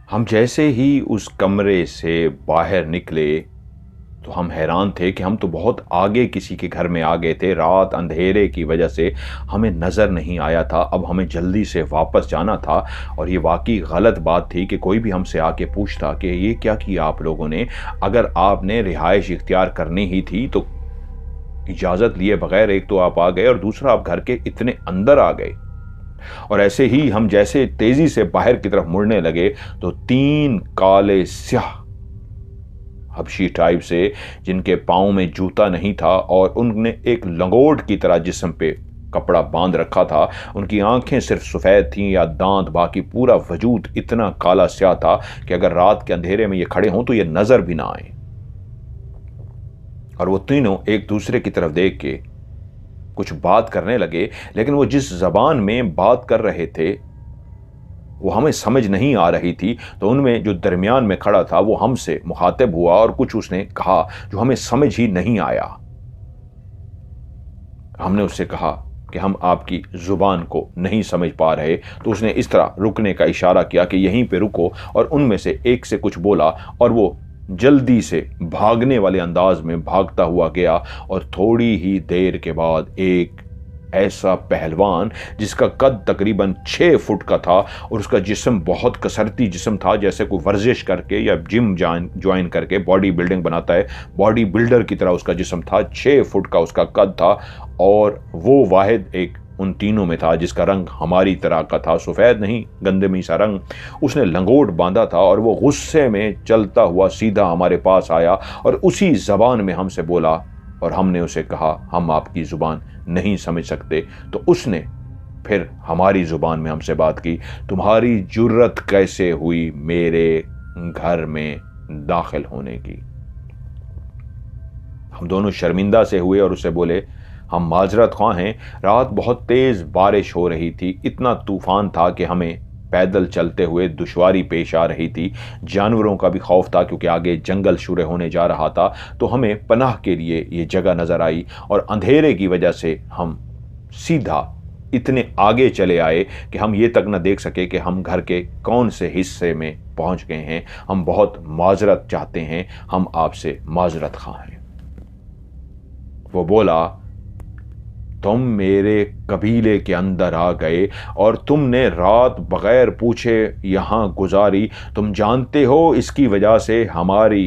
हम जैसे ही उस कमरे से बाहर निकले तो हम हैरान थे कि हम तो बहुत आगे किसी के घर में आ गए थे। रात अंधेरे की वजह से हमें नज़र नहीं आया था। अब हमें जल्दी से वापस जाना था और ये वाकई गलत बात थी कि कोई भी हमसे आके पूछता कि ये क्या किया आप लोगों ने। अगर आपने रिहाइश इख्तियार करनी ही थी तो इजाज़त लिए बगैर एक तो आप आ गए और दूसरा आप घर के इतने अंदर आ गए। और ऐसे ही हम जैसे तेजी से बाहर की तरफ मुड़ने लगे तो 3 काले स्याह हबशी टाइप से, जिनके पाँव में जूता नहीं था और उन्होंने एक लंगोट की तरह जिस्म पे कपड़ा बांध रखा था। उनकी आंखें सिर्फ सफ़ेद थीं या दांत, बाकी पूरा वजूद इतना काला स्याह था कि अगर रात के अंधेरे में ये खड़े हों तो ये नज़र भी ना आए। और वो तीनों एक दूसरे की तरफ देख के कुछ बात करने लगे, लेकिन वो जिस ज़बान में बात कर रहे थे वो हमें समझ नहीं आ रही थी। तो उनमें जो दरमियान में खड़ा था वो हमसे मुखातिब हुआ और कुछ उसने कहा जो हमें समझ ही नहीं आया। हमने उससे कहा कि हम आपकी ज़ुबान को नहीं समझ पा रहे। तो उसने इस तरह रुकने का इशारा किया कि यहीं पे रुको, और उनमें से एक से कुछ बोला और वो जल्दी से भागने वाले अंदाज में भागता हुआ गया। और थोड़ी ही देर के बाद एक ऐसा पहलवान जिसका कद तकरीबन 6 फुट का था और उसका जिस्म बहुत कसरती जिस्म था, जैसे कोई वर्जिश करके या जिम ज्वाइन करके बॉडी बिल्डिंग बनाता है, बॉडी बिल्डर की तरह उसका जिस्म था। 6 फुट का उसका कद था और वो वाहिद एक उन तीनों में था जिसका रंग हमारी तरह का था, सफ़ेद नहीं, गंदमी सा रंग। उसने लंगोट बांधा था और वो गुस्से में चलता हुआ सीधा हमारे पास आया और उसी ज़बान में हमसे बोला। और हमने उसे कहा हम आपकी ज़ुबान नहीं समझ सकते। तो उसने फिर हमारी ज़ुबान में हमसे बात की, तुम्हारी जुर्रत कैसे हुई मेरे घर में दाखिल होने की। हम दोनों शर्मिंदा से हुए और उसे बोले हम माजरत ख्वाह हैं, रात बहुत तेज़ बारिश हो रही थी, इतना तूफ़ान था कि हमें पैदल चलते हुए दुश्वारी पेश आ रही थी। जानवरों का भी खौफ था क्योंकि आगे जंगल शुरू होने जा रहा था। तो हमें पनाह के लिए ये जगह नज़र आई और अंधेरे की वजह से हम सीधा इतने आगे चले आए कि हम ये तक न देख सके कि हम घर के कौन से हिस्से में पहुंच गए हैं। हम बहुत माजरत चाहते हैं, हम आपसे माजरत ख्वाह हैं। वो बोला तुम मेरे कबीले के अंदर आ गए और तुमने रात बगैर पूछे यहाँ गुजारी। तुम जानते हो इसकी वजह से हमारी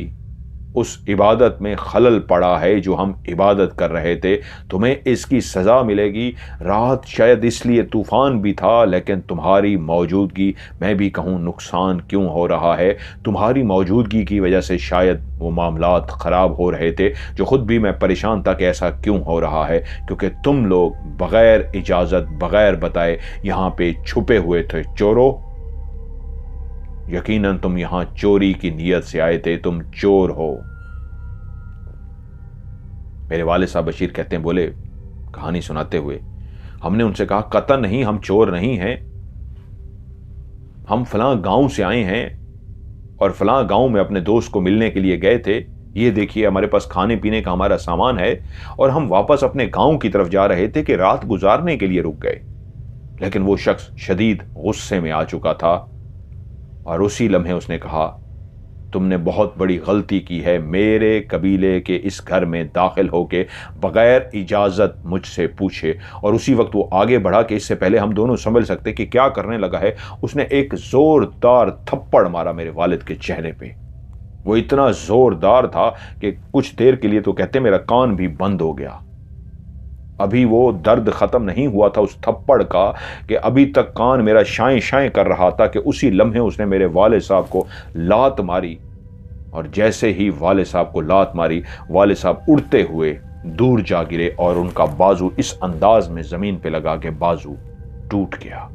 उस इबादत में खलल पड़ा है जो हम इबादत कर रहे थे। तुम्हें इसकी सज़ा मिलेगी। रात शायद इसलिए तूफ़ान भी था, लेकिन तुम्हारी मौजूदगी, मैं भी कहूँ नुकसान क्यों हो रहा है, तुम्हारी मौजूदगी की वजह से शायद वो मामलात ख़राब हो रहे थे, जो ख़ुद भी मैं परेशान था कि ऐसा क्यों हो रहा है, क्योंकि तुम लोग बग़ैर इजाज़त बग़ैर बताए यहाँ पे छुपे हुए थे। चोरों, यकीनन तुम यहां चोरी की नीयत से आए थे, तुम चोर हो। मेरे वालिद साहब बशीर कहते हैं, बोले कहानी सुनाते हुए, हमने उनसे कहा कतई नहीं, हम चोर नहीं हैं, हम फलां गांव से आए हैं और फलां गांव में अपने दोस्त को मिलने के लिए गए थे। ये देखिए हमारे पास खाने पीने का हमारा सामान है और हम वापस अपने गांव की तरफ जा रहे थे कि रात गुजारने के लिए रुक गए। लेकिन वो शख्स शदीद गुस्से में आ चुका था और उसी लम्हे उसने कहा तुमने बहुत बड़ी गलती की है, मेरे कबीले के इस घर में दाखिल होके बग़ैर इजाज़त मुझसे पूछे। और उसी वक्त वो आगे बढ़ा कि इससे पहले हम दोनों समझ सकते कि क्या करने लगा है, उसने एक ज़ोरदार थप्पड़ मारा मेरे वालिद के चेहरे पे। वो इतना ज़ोरदार था कि कुछ देर के लिए तो कहते मेरा कान भी बंद हो गया। अभी वो दर्द ख़त्म नहीं हुआ था उस थप्पड़ का कि अभी तक कान मेरा शाएं शाएं कर रहा था कि उसी लम्हे उसने मेरे वालिद साहब को लात मारी। और जैसे ही वालिद साहब को लात मारी, वालिद साहब उड़ते हुए दूर जा गिरे और उनका बाजू इस अंदाज में ज़मीन पे लगा के बाजू टूट गया।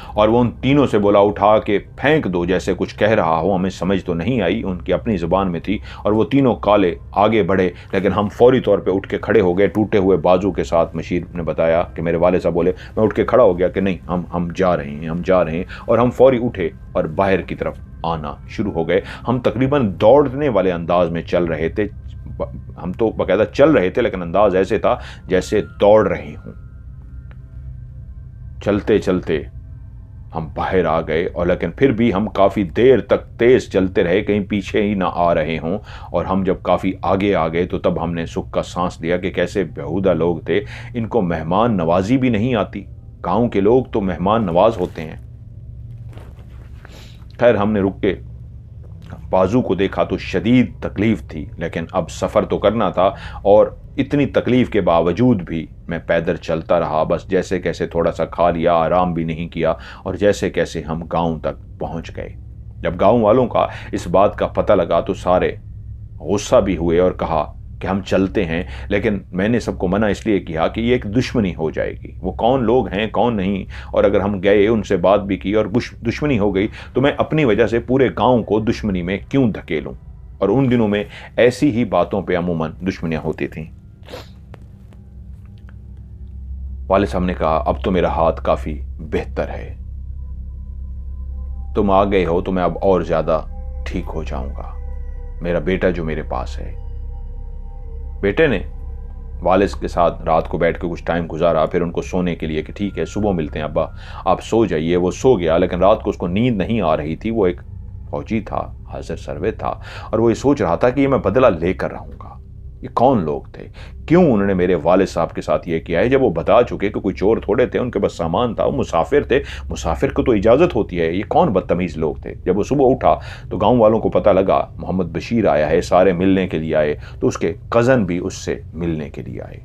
और वो उन तीनों से बोला उठा के फेंक दो, जैसे कुछ कह रहा हो, हमें समझ तो नहीं आई, उनकी अपनी ज़ुबान में थी। और वो तीनों काले आगे बढ़े, लेकिन हम फौरी तौर पे उठ के खड़े हो गए टूटे हुए बाजू के साथ। मशीर ने बताया कि मेरे वाले साहब बोले, मैं उठ के खड़ा हो गया कि नहीं, हम जा रहे हैं, हम जा रहे हैं। और हम फौरी उठे और बाहर की तरफ आना शुरू हो गए। हम तकरीबन दौड़ने वाले अंदाज में चल रहे थे। हम तो बाकायदा चल रहे थे, लेकिन अंदाज ऐसे था जैसे दौड़ रहे हूं। चलते चलते हम बाहर आ गए, और लेकिन फिर भी हम काफ़ी देर तक तेज़ चलते रहे, कहीं पीछे ही ना आ रहे हों। और हम जब काफ़ी आगे आ गए तो तब हमने सुख का सांस लिया कि कैसे बेहुदा लोग थे, इनको मेहमान नवाजी भी नहीं आती। गांव के लोग तो मेहमान नवाज होते हैं। खैर, हमने रुक के बाजू को देखा तो शदीद तकलीफ थी, लेकिन अब सफ़र तो करना था, और इतनी तकलीफ के बावजूद भी मैं पैदल चलता रहा। बस जैसे कैसे थोड़ा सा खा लिया, आराम भी नहीं किया, और जैसे कैसे हम गांव तक पहुंच गए। जब गांव वालों का इस बात का पता लगा तो सारे गुस्सा भी हुए और कहा कि हम चलते हैं, लेकिन मैंने सबको मना इसलिए किया कि ये एक दुश्मनी हो जाएगी। वो कौन लोग हैं कौन नहीं, और अगर हम गए उनसे बात भी की और दुश्मनी हो गई तो मैं अपनी वजह से पूरे गांव को दुश्मनी में क्यों धकेलूं। और उन दिनों में ऐसी ही बातों पे अमूमन दुश्मनियां होती थीं। वालिद साहब ने कहा, अब तो मेरा हाथ काफी बेहतर है, तुम आ गए हो तो मैं अब और ज्यादा ठीक हो जाऊंगा। मेरा बेटा जो मेरे पास है। बेटे ने वालिद के साथ रात को बैठ के कुछ टाइम गुजारा, फिर उनको सोने के लिए कि ठीक है सुबह मिलते हैं अब्बा, आप सो जाइए। वो सो गया, लेकिन रात को उसको नींद नहीं आ रही थी। वो एक फौजी था, हाजिर सर्वे था, और वो ये सोच रहा था कि ये मैं बदला लेकर रहूंगा। ये कौन लोग थे, क्यों उन्होंने मेरे वालिद साहब के साथ ये किया है, जब वो बता चुके कि कोई चोर थोड़े थे, उनके पास सामान था, वो मुसाफिर थे, मुसाफिर को तो इजाज़त होती है। ये कौन बदतमीज़ लोग थे। जब वो सुबह उठा तो गांव वालों को पता लगा मोहम्मद बशीर आया है, सारे मिलने के लिए आए, तो उसके कज़न भी उससे मिलने के लिए आए।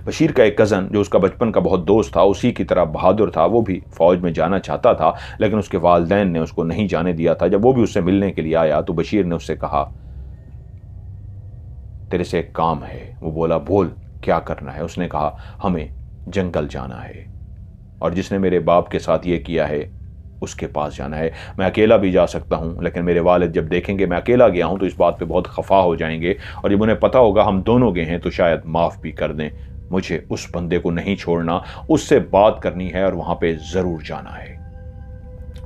बशीर का एक कज़न जो उसका बचपन का बहुत दोस्त था, उसी की तरह बहादुर था, वो भी फौज में जाना चाहता था, लेकिन उसके वालिदैन ने उसको नहीं जाने दिया था। जब वो भी उससे मिलने के लिए आया तो बशीर ने उससे कहा, तेरे से एक काम है। वो बोला, बोल क्या करना है। उसने कहा, हमें जंगल जाना है, और जिसने मेरे बाप के साथ ये किया है उसके पास जाना है। मैं अकेला भी जा सकता हूँ, लेकिन मेरे वालिद जब देखेंगे मैं अकेला गया हूँ तो इस बात पे बहुत खफा हो जाएंगे, और जब उन्हें पता होगा हम दोनों गए हैं तो शायद माफ़ भी कर दें। मुझे उस बंदे को नहीं छोड़ना, उससे बात करनी है और वहाँ पे ज़रूर जाना है।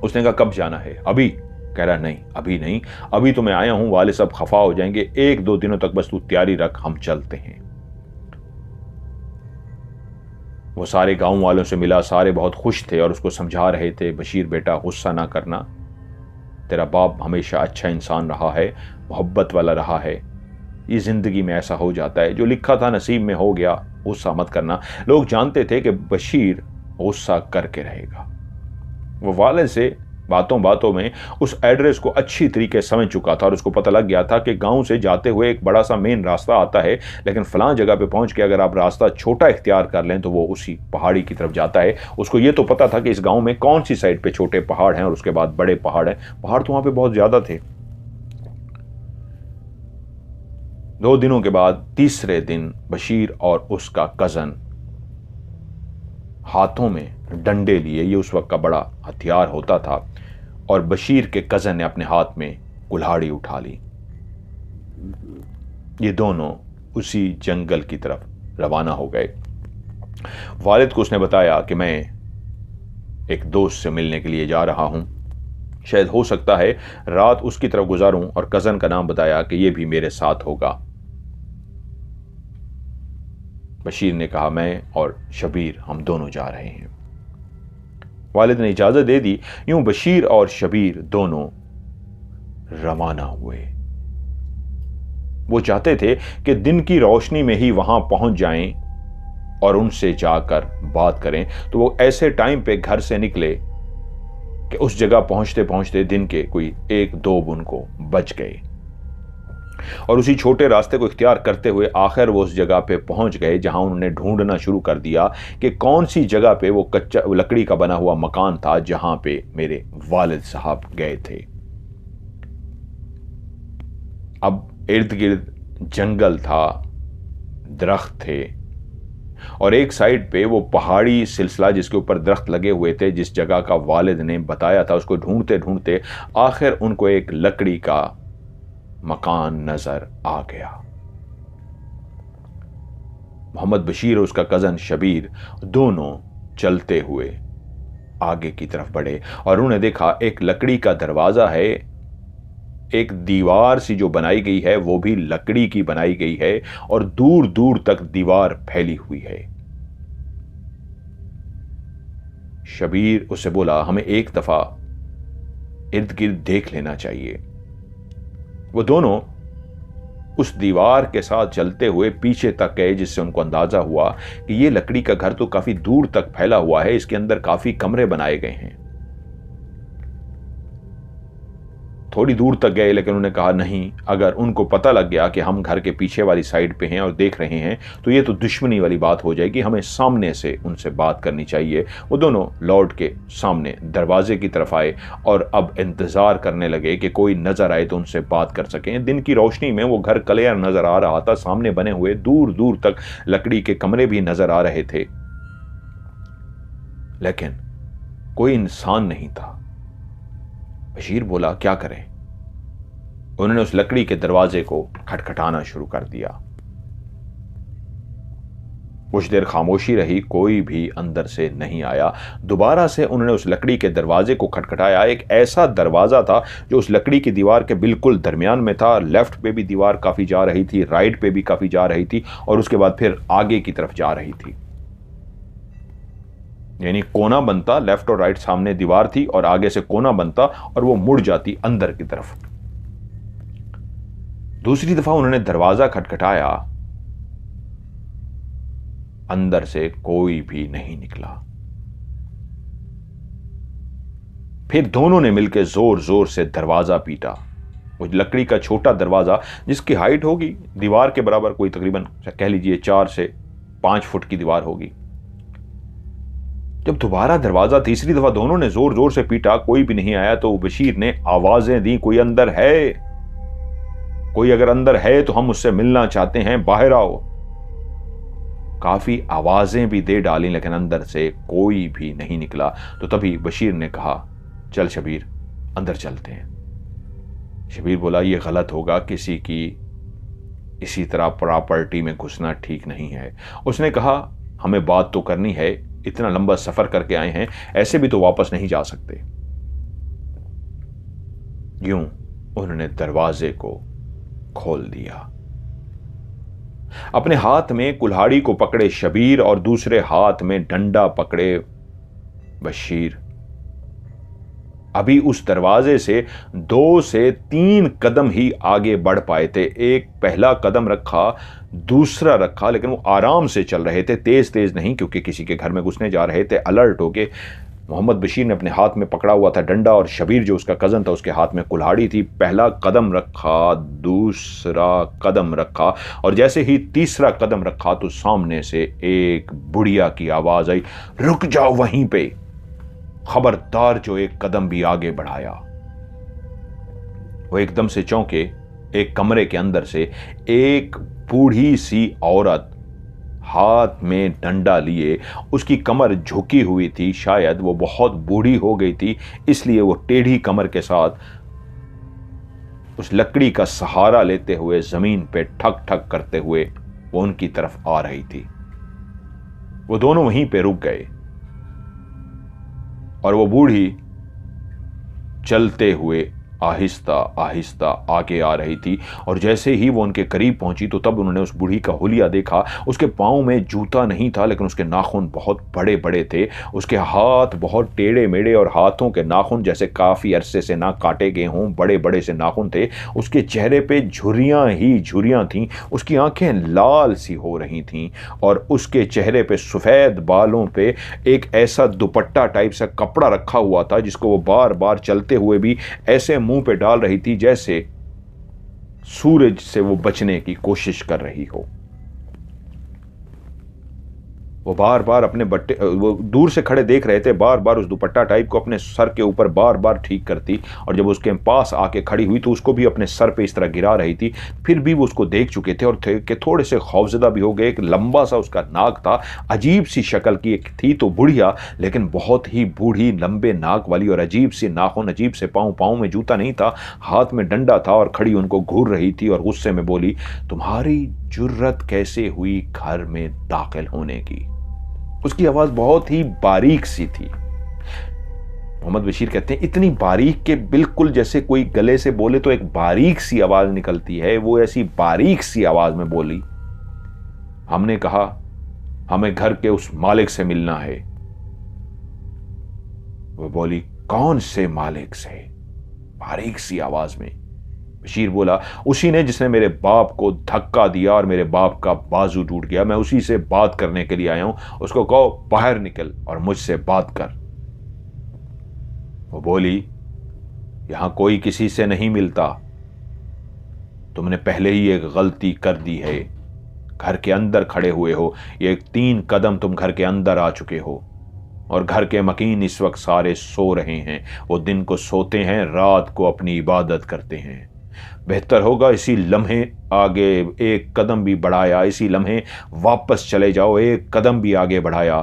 उसने कहा, कब जाना है? अभी? कह रहा, नहीं अभी नहीं, अभी तो मैं आया हूं, वाले सब खफा हो जाएंगे, 1-2 दिनों तक बस तू तैयारी रख, हम चलते हैं। वो सारे गांव वालों से मिला, सारे बहुत खुश थे और उसको समझा रहे थे, बशीर बेटा गुस्सा ना करना, तेरा बाप हमेशा अच्छा इंसान रहा है, मोहब्बत वाला रहा है, ये जिंदगी में ऐसा हो जाता है, जो लिखा था नसीब में हो गया, गुस्सा मत करना। लोग जानते थे कि बशीर गुस्सा करके रहेगा। वो वाले से बातों बातों में उस एड्रेस को अच्छी तरीके समझ चुका था, और उसको पता लग गया था कि गांव से जाते हुए एक बड़ा सा मेन रास्ता आता है, लेकिन फलां जगह पे पहुंच के अगर आप रास्ता छोटा इख्तियार कर लें तो वो उसी पहाड़ी की तरफ जाता है। उसको ये तो पता था कि इस गांव में कौन सी साइड पे छोटे पहाड़ हैं और उसके बाद बड़े पहाड़ हैं। पहाड़ तो वहां पे बहुत ज्यादा थे। 2 दिनों के बाद तीसरे दिन बशीर और उसका कज़न हाथों में डंडे लिए, ये उस वक्त का बड़ा हथियार होता था, और बशीर के कज़न ने अपने हाथ में कुल्हाड़ी उठा ली। ये दोनों उसी जंगल की तरफ रवाना हो गए। वालिद को उसने बताया कि मैं एक दोस्त से मिलने के लिए जा रहा हूं, शायद हो सकता है रात उसकी तरफ गुजारूं, और कज़न का नाम बताया कि ये भी मेरे साथ होगा। बशीर ने कहा, मैं और शबीर हम दोनों जा रहे हैं। वालिद ने इजाजत दे दी। यूं बशीर और शबीर दोनों रवाना हुए। वो चाहते थे कि दिन की रोशनी में ही वहां पहुंच जाएं और उनसे जाकर बात करें, तो वो ऐसे टाइम पे घर से निकले कि उस जगह पहुंचते पहुंचते दिन के कोई 1-2 उनको बज गए, और उसी छोटे रास्ते को इख्तियार करते हुए आखिर वो उस जगह पे पहुंच गए जहां उन्होंने ढूंढना शुरू कर दिया कि कौन सी जगह पे वो कच्चा लकड़ी का बना हुआ मकान था जहां पे मेरे वालिद साहब गए थे। अब इर्द गिर्द जंगल था, दरख्त थे, और एक साइड पे वो पहाड़ी सिलसिला जिसके ऊपर दरख्त लगे हुए थे, जिस जगह का वालिद ने बताया था, उसको ढूंढते ढूंढते आखिर उनको एक लकड़ी का मकान नजर आ गया। मोहम्मद बशीर और उसका कज़न शबीर दोनों चलते हुए आगे की तरफ बढ़े, और उन्होंने देखा एक लकड़ी का दरवाजा है, एक दीवार सी जो बनाई गई है वो भी लकड़ी की बनाई गई है, और दूर दूर तक दीवार फैली हुई है। शबीर उससे बोला, हमें एक दफा इर्द गिर्द देख लेना चाहिए। वो दोनों उस दीवार के साथ चलते हुए पीछे तक गए, जिससे उनको अंदाजा हुआ कि ये लकड़ी का घर तो काफी दूर तक फैला हुआ है, इसके अंदर काफी कमरे बनाए गए हैं। थोड़ी दूर तक गए, लेकिन उन्होंने कहा नहीं, अगर उनको पता लग गया कि हम घर के पीछे वाली साइड पे हैं और देख रहे हैं तो ये तो दुश्मनी वाली बात हो जाएगी, हमें सामने से उनसे बात करनी चाहिए। वो दोनों लौट के सामने दरवाजे की तरफ आए और अब इंतजार करने लगे कि कोई नजर आए तो उनसे बात कर सकें। दिन की रोशनी में वो घर क्लियर नजर आ रहा था, सामने बने हुए दूर दूर तक लकड़ी के कमरे भी नजर आ रहे थे, लेकिन कोई इंसान नहीं था। बशीर बोला, क्या करें? उन्होंने उस लकड़ी के दरवाजे को खटखटाना शुरू कर दिया। कुछ देर खामोशी रही, कोई भी अंदर से नहीं आया। दोबारा से उन्होंने उस लकड़ी के दरवाजे को खटखटाया। एक ऐसा दरवाजा था जो उस लकड़ी की दीवार के बिल्कुल दरमियान में था। लेफ्ट पे भी दीवार काफी जा रही थी, राइट पे भी काफी जा रही थी, और उसके बाद फिर आगे की तरफ जा रही थी। यानी कोना बनता, लेफ्ट और राइट सामने दीवार थी, और आगे से कोना बनता और वो मुड़ जाती अंदर की तरफ। दूसरी दफा उन्होंने दरवाजा खटखटाया, अंदर से कोई भी नहीं निकला। फिर दोनों ने मिलकर जोर जोर से दरवाजा पीटा। वो लकड़ी का छोटा दरवाजा, जिसकी हाइट होगी दीवार के बराबर, कोई तकरीबन कह लीजिए 4 से 5 फुट की दीवार होगी। जब दोबारा दरवाजा तीसरी दफा दोनों ने जोर जोर से पीटा, कोई भी नहीं आया, तो बशीर ने आवाजें दी, कोई अंदर है? कोई अगर अंदर है तो हम उससे मिलना चाहते हैं, बाहर आओ। काफी आवाजें भी दे डाली, लेकिन अंदर से कोई भी नहीं निकला। तो तभी बशीर ने कहा, चल शबीर, अंदर चलते हैं। शबीर बोला, यह गलत होगा, किसी की इसी तरह प्रॉपर्टी में घुसना ठीक नहीं है। उसने कहा, हमें बात तो करनी है, इतना लंबा सफर करके आए हैं, ऐसे भी तो वापस नहीं जा सकते। यूं उन्होंने दरवाजे को खोल दिया। अपने हाथ में कुल्हाड़ी को पकड़े शबीर और दूसरे हाथ में डंडा पकड़े बशीर अभी उस दरवाजे से 2 से 3 कदम ही आगे बढ़ पाए थे। एक पहला कदम रखा, दूसरा रखा, लेकिन वो आराम से चल रहे थे, तेज तेज नहीं, क्योंकि किसी के घर में घुसने जा रहे थे। अलर्ट होके मोहम्मद बशीर ने अपने हाथ में पकड़ा हुआ था डंडा, और शबीर जो उसका कजन था उसके हाथ में कुल्हाड़ी थी। पहला कदम रखा, दूसरा कदम रखा, और जैसे ही तीसरा कदम रखा तो सामने से एक बुढ़िया की आवाज आई, रुक जाओ वहीं पे, खबरदार जो एक कदम भी आगे बढ़ाया। वो एकदम से चौंके। एक कमरे के अंदर से एक बूढ़ी सी औरत हाथ में डंडा लिए, उसकी कमर झुकी हुई थी, शायद वो बहुत बूढ़ी हो गई थी, इसलिए वो टेढ़ी कमर के साथ उस लकड़ी का सहारा लेते हुए जमीन पे ठक ठक करते हुए वो उनकी तरफ आ रही थी। वो दोनों वहीं पे रुक गए और वो बूढ़ी चलते हुए आहिस्ता आहिस्ता आगे आ रही थी, और जैसे ही वो उनके करीब पहुंची तो तब उन्होंने उस बूढ़ी का हुलिया देखा। उसके पाँव में जूता नहीं था, लेकिन उसके नाखून बहुत बड़े बड़े थे, उसके हाथ बहुत टेढ़े मेढ़े, और हाथों के नाखून जैसे काफ़ी अरसे से ना काटे गए हों, बड़े बड़े से नाखून थे। उसके चेहरे पे झुर्रियाँ ही झुर्रियाँ थीं, उसकी आंखें लाल सी हो रही थीं, और उसके चेहरे पे सफ़ेद बालों पे एक ऐसा दुपट्टा टाइप सा कपड़ा रखा हुआ था जिसको वो बार बार चलते हुए भी ऐसे मुंह पे डाल रही थी जैसे सूरज से वो बचने की कोशिश कर रही हो। वो बार बार अपने वो दूर से खड़े देख रहे थे, बार बार उस दुपट्टा टाइप को अपने सर के ऊपर बार बार ठीक करती, और जब उसके पास आके खड़ी हुई तो उसको भी अपने सर पे इस तरह गिरा रही थी। फिर भी वो उसको देख चुके थे और थे कि थोड़े से खौफजदा भी हो गए। एक लंबा सा उसका नाक था, अजीब सी शक्ल की एक थी तो बुढ़िया, लेकिन बहुत ही बूढ़ी, लंबे नाक वाली, और अजीब सी नाखून, अजीब से पाँव, पाँव में जूता नहीं था, हाथ में डंडा था, और खड़ी उनको घूर रही थी और गुस्से में बोली, तुम्हारी जुर्रत कैसे हुई घर में दाखिल होने की? उसकी आवाज बहुत ही बारीक सी थी। मोहम्मद बशीर कहते हैं इतनी बारीक के बिल्कुल जैसे कोई गले से बोले तो एक बारीक सी आवाज निकलती है, वो ऐसी बारीक सी आवाज में बोली, हमने कहा हमें घर के उस मालिक से मिलना है। वो बोली, कौन से मालिक से? बारीक सी आवाज में। बशीर बोला, उसी ने जिसने मेरे बाप को धक्का दिया और मेरे बाप का बाजू टूट गया। मैं उसी से बात करने के लिए आया हूं। उसको कहो बाहर निकल और मुझसे बात कर। वो बोली, यहां कोई किसी से नहीं मिलता। तुमने पहले ही एक गलती कर दी है। घर के अंदर खड़े हुए हो, ये 3 कदम तुम घर के अंदर आ चुके हो और घर के मकीन इस वक्त सारे सो रहे हैं। वो दिन को सोते हैं, रात को अपनी इबादत करते हैं। बेहतर होगा इसी लम्हे आगे एक कदम भी बढ़ाया, इसी लम्हे वापस चले जाओ। एक कदम भी आगे बढ़ाया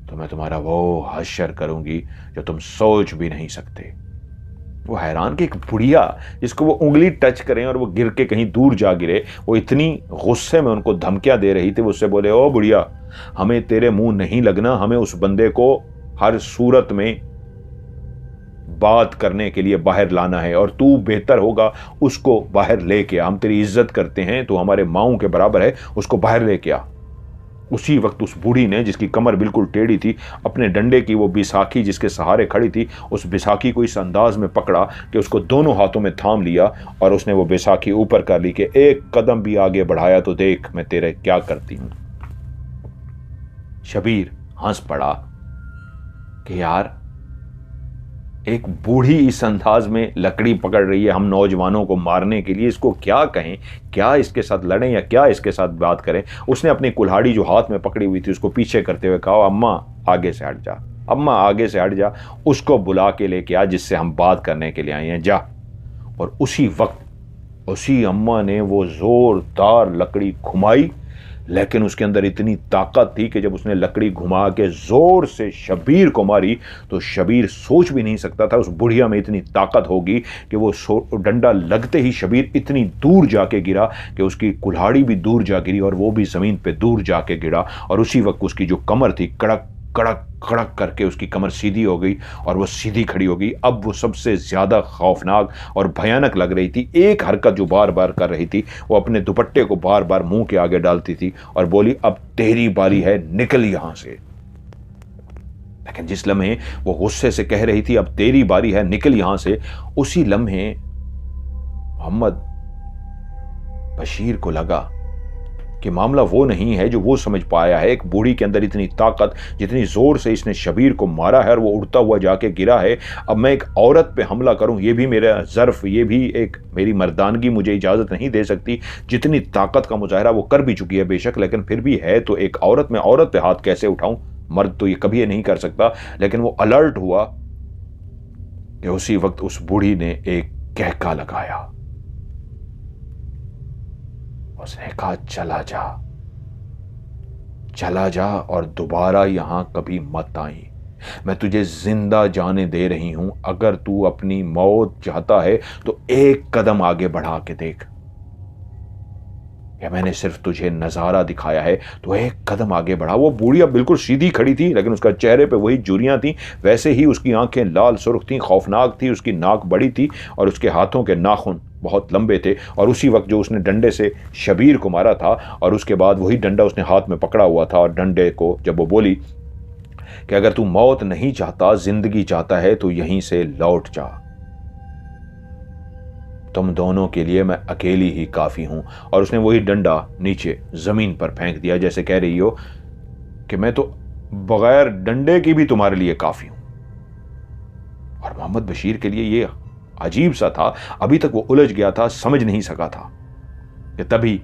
तो मैं तुम्हारा वो हश्र करूंगी जो तुम सोच भी नहीं सकते। वो हैरान कि एक बुढ़िया जिसको वो उंगली टच करें और वो गिर के कहीं दूर जा गिरे, वो इतनी गुस्से में उनको धमकियां दे रही थी। वो उससे बोले, ओ बुढ़िया, हमें तेरे मुंह नहीं लगना। हमें उस बंदे को हर सूरत में बात करने के लिए बाहर लाना है और तू बेहतर होगा उसको बाहर लेके आ। हम तेरी इज्जत करते हैं, तू हमारे माओं के बराबर है, उसको बाहर लेके आ। उसी वक्त उस बूढ़ी ने, जिसकी कमर बिल्कुल टेढ़ी थी, अपने डंडे की वो बिसाखी जिसके सहारे खड़ी थी, उस बिसाखी को इस अंदाज में पकड़ा कि उसको दोनों हाथों में थाम लिया और उसने वो बिसाखी ऊपर कर ली कि एक कदम भी आगे बढ़ाया तो देख मैं तेरे क्या करती हूं। शबीर हंस पड़ा कि यार, एक बूढ़ी इस अंदाज में लकड़ी पकड़ रही है हम नौजवानों को मारने के लिए, इसको क्या कहें, क्या इसके साथ लड़ें या क्या इसके साथ बात करें। उसने अपनी कुल्हाड़ी जो हाथ में पकड़ी हुई थी उसको पीछे करते हुए कहा, अम्मा आगे से हट जा, अम्मा आगे से हट जा, उसको बुला के लेके आ जिससे हम बात करने के लिए आए हैं, जा। और उसी वक्त उसी अम्मा ने वो जोरदार लकड़ी घुमाई, लेकिन उसके अंदर इतनी ताकत थी कि जब उसने लकड़ी घुमा के जोर से शबीर को मारी तो शबीर सोच भी नहीं सकता था उस बुढ़िया में इतनी ताकत होगी कि वो डंडा लगते ही शबीर इतनी दूर जाके गिरा कि उसकी कुल्हाड़ी भी दूर जा गिरी और वो भी ज़मीन पे दूर जाके गिरा। और उसी वक्त उसकी जो कमर थी, कड़क कड़क कड़क करके उसकी कमर सीधी हो गई और वो सीधी खड़ी हो गई। अब वो सबसे ज़्यादा खौफनाक और भयानक लग रही थी। एक हरकत जो बार बार कर रही थी, वो अपने दुपट्टे को बार बार मुंह के आगे डालती थी और बोली, अब तेरी बारी है, निकल यहां से। लेकिन जिस लम्हे वो गुस्से से कह रही थी अब तेरी बारी है, निकल यहां से, उसी लम्हे मोहम्मद बशीर को लगा कि मामला वो नहीं है जो वो समझ पाया है। एक बूढ़ी के अंदर इतनी ताकत, जितनी जोर से इसने शबीर को मारा है और वो उड़ता हुआ जाके गिरा है, अब मैं एक औरत पे हमला करूं, ये भी मेरा ज़र्फ, ये भी एक मेरी मर्दानगी मुझे इजाज़त नहीं दे सकती। जितनी ताकत का मुजाहरा वो कर भी चुकी है बेशक, लेकिन फिर भी है तो एक औरत, में औरत पे हाथ कैसे उठाऊं? मर्द तो ये कभी ये नहीं कर सकता। लेकिन वो अलर्ट हुआ कि उसी वक्त उस बूढ़ी ने एक कहका लगाया। उसने कहा, चला जा, चला जा और दोबारा यहां कभी मत आई। मैं तुझे जिंदा जाने दे रही हूं। अगर तू अपनी मौत चाहता है तो एक कदम आगे बढ़ा के देख। या मैंने सिर्फ तुझे नजारा दिखाया है, तो एक कदम आगे बढ़ा। वो बूढ़ी अब बिल्कुल सीधी खड़ी थी, लेकिन उसका चेहरे पे वही झुर्रियां थी, वैसे ही उसकी आंखें लाल सुर्ख थी, खौफनाक थी, उसकी नाक बड़ी थी और उसके हाथों के नाखून बहुत लंबे थे। और उसी वक्त जो उसने डंडे से शबीर को मारा था और उसके बाद वही डंडा उसने हाथ में पकड़ा हुआ था, और डंडे को जब वो बोली कि अगर तू मौत नहीं चाहता, जिंदगी चाहता है, तो यहीं से लौट जा। तुम दोनों के लिए मैं अकेली ही काफी हूं। और उसने वही डंडा नीचे जमीन पर फेंक दिया, जैसे कह रही हो कि मैं तो बगैर डंडे की भी तुम्हारे लिए काफी हूं। और मोहम्मद बशीर के लिए ये अजीब सा था, अभी तक वो उलझ गया था, समझ नहीं सका था कि तभी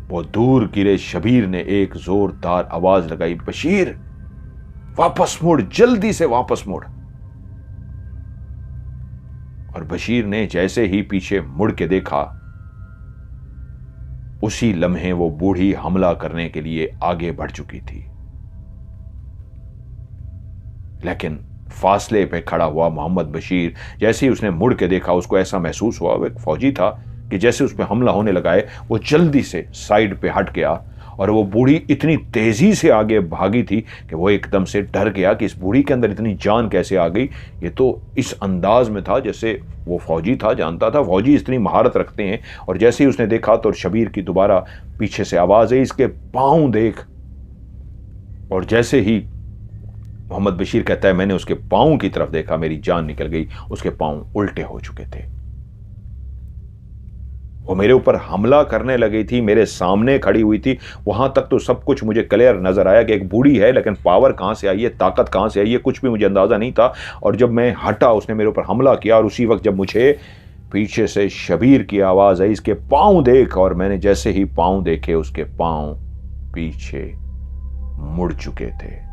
वो दूर गिरे शबीर ने एक जोरदार आवाज लगाई, बशीर वापस मुड़, जल्दी से वापस मुड़। और बशीर ने जैसे ही पीछे मुड़ के देखा, उसी लम्हे वो बूढ़ी हमला करने के लिए आगे बढ़ चुकी थी। लेकिन फासले पे खड़ा हुआ मोहम्मद बशीर, जैसे ही उसने मुड़ के देखा, उसको ऐसा महसूस हुआ वो एक फौजी था कि जैसे उस पर हमला होने लगा है, वो जल्दी से साइड पे हट गया। और वो बूढ़ी इतनी तेजी से आगे भागी थी कि वो एकदम से डर गया कि इस बूढ़ी के अंदर इतनी जान कैसे आ गई। ये तो इस अंदाज में था जैसे वो फौजी था, जानता था फौजी इतनी महारत रखते हैं। और जैसे ही उसने देखा तो शबीर की दोबारा पीछे से आवाज है, इसके पांव देख। और जैसे ही मोहम्मद बशीर कहता है, मैंने उसके पांव की तरफ देखा, मेरी जान निकल गई, उसके पांव उल्टे हो चुके थे। वो मेरे ऊपर हमला करने लगी थी, मेरे सामने खड़ी हुई थी। वहां तक तो सब कुछ मुझे क्लियर नजर आया कि एक बूढ़ी है, लेकिन पावर कहां से आई है, ताकत कहां से आई है, कुछ भी मुझे अंदाजा नहीं था। और जब मैं हटा, उसने मेरे ऊपर हमला किया, और उसी वक्त जब मुझे पीछे से शबीर की आवाज आई, इसके पांव देख, और मैंने जैसे ही पांव देखे, उसके पांव पीछे मुड़ चुके थे।